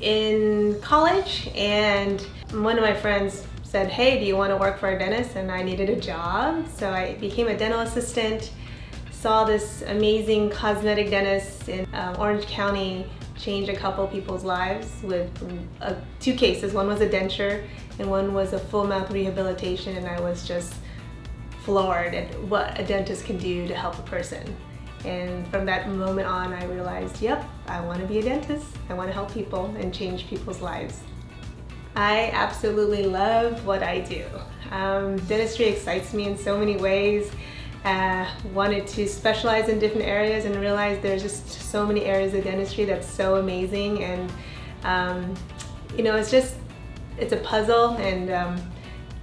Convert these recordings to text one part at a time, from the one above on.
in college, and one of my friends said, hey, do you want to work for a dentist? And I needed a job, so I became a dental assistant. Saw this amazing cosmetic dentist in Orange County change a couple people's lives with two cases. One was a denture and one was a full mouth rehabilitation, and I was just floored at what a dentist can do to help a person. And from that moment on, I realized, yep, I want to be a dentist. I want to help people and change people's lives. I absolutely love what I do. Dentistry excites me in so many ways. Wanted to specialize in different areas and realized there's just so many areas of dentistry that's so amazing. And you know, it's a puzzle, and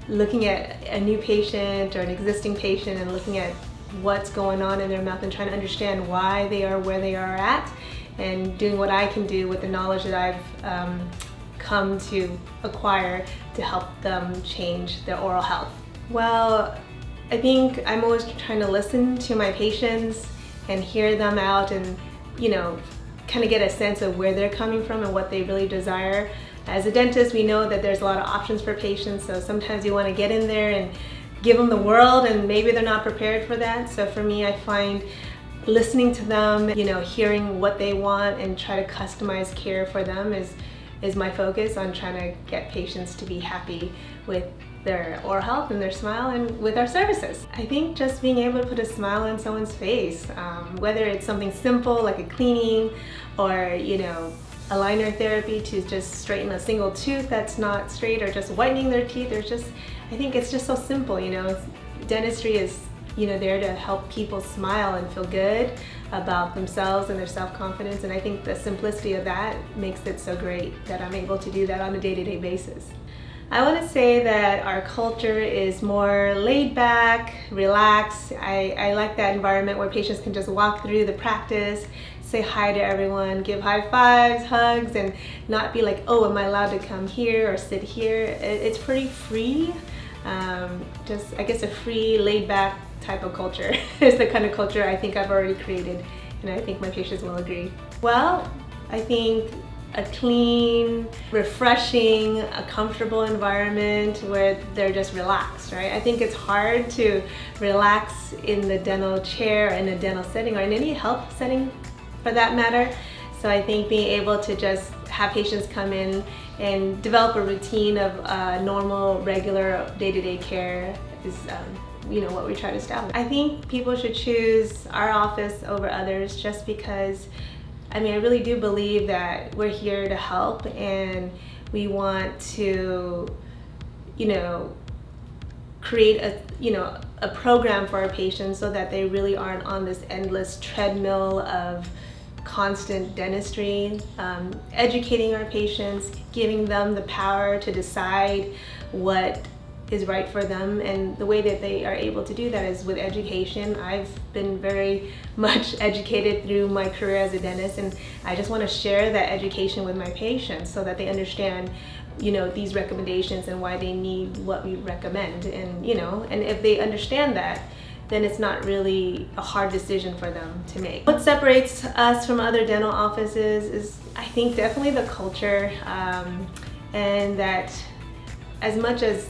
looking at a new patient or an existing patient and looking at what's going on in their mouth and trying to understand why they are where they are at, and doing what I can do with the knowledge that I've come to acquire to help them change their oral health. Well, I think I'm always trying to listen to my patients and hear them out, and you know, kind of get a sense of where they're coming from and what they really desire. As a dentist, we know that there's a lot of options for patients, so sometimes you want to get in there and give them the world, and maybe they're not prepared for that. So for me, I find listening to them, you know, hearing what they want and try to customize care for them is my focus on trying to get patients to be happy with their oral health and their smile and with our services. I think just being able to put a smile on someone's face, whether it's something simple like a cleaning or, you know, aligner therapy to just straighten a single tooth that's not straight, or just whitening their teeth. I think it's just so simple, you know. Dentistry is, you know, there to help people smile and feel good about themselves and their self-confidence, and I think the simplicity of that makes it so great that I'm able to do that on a day-to-day basis. I want to say that our culture is more laid back, relaxed. I like that environment where patients can just walk through the practice, say hi to everyone, give high fives, hugs, and not be like, oh, am I allowed to come here or sit here? It's pretty free. Just, I guess, a free, laid-back type of culture is the kind of culture I think I've already created, and I think my patients will agree. Well, I think a clean, refreshing, a comfortable environment where they're just relaxed, right? I think it's hard to relax in the dental chair, in a dental setting, or in any health setting for that matter. So I think being able to just have patients come in and develop a routine of normal, regular, day-to-day care is you know, what we try to establish. I think people should choose our office over others just because, I mean, I really do believe that we're here to help, and we want to, you know, create a program for our patients so that they really aren't on this endless treadmill of constant dentistry, educating our patients, giving them the power to decide what is right for them. And the way that they are able to do that is with education. I've been very much educated through my career as a dentist, and I just want to share that education with my patients so that they understand, you know, these recommendations and why they need what we recommend. And, you know, and if they understand that, then it's not really a hard decision for them to make. What separates us from other dental offices is, I think, definitely the culture, and that as much as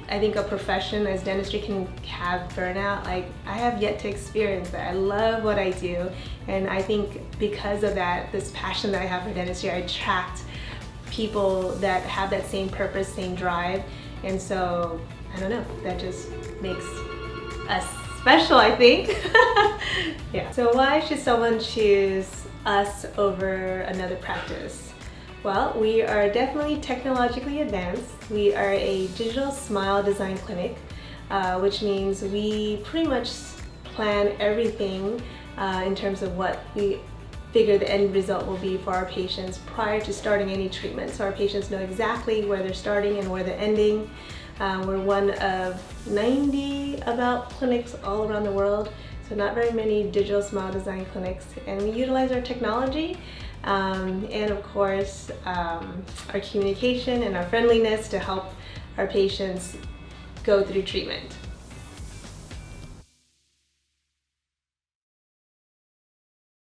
I think a profession as dentistry can have burnout, like, I have yet to experience that. I love what I do, and I think because of that, this passion that I have for dentistry, I attract people that have that same purpose, same drive, and so, I don't know, that just makes us special, I think. Yeah. So why should someone choose us over another practice? Well, we are definitely technologically advanced. We are a digital smile design clinic, which means we pretty much plan everything in terms of what we figure the end result will be for our patients prior to starting any treatment. So our patients know exactly where they're starting and where they're ending. We're one of 90 about clinics all around the world, so not very many digital smile design clinics, and we utilize our technology and of course our communication and our friendliness to help our patients go through treatment.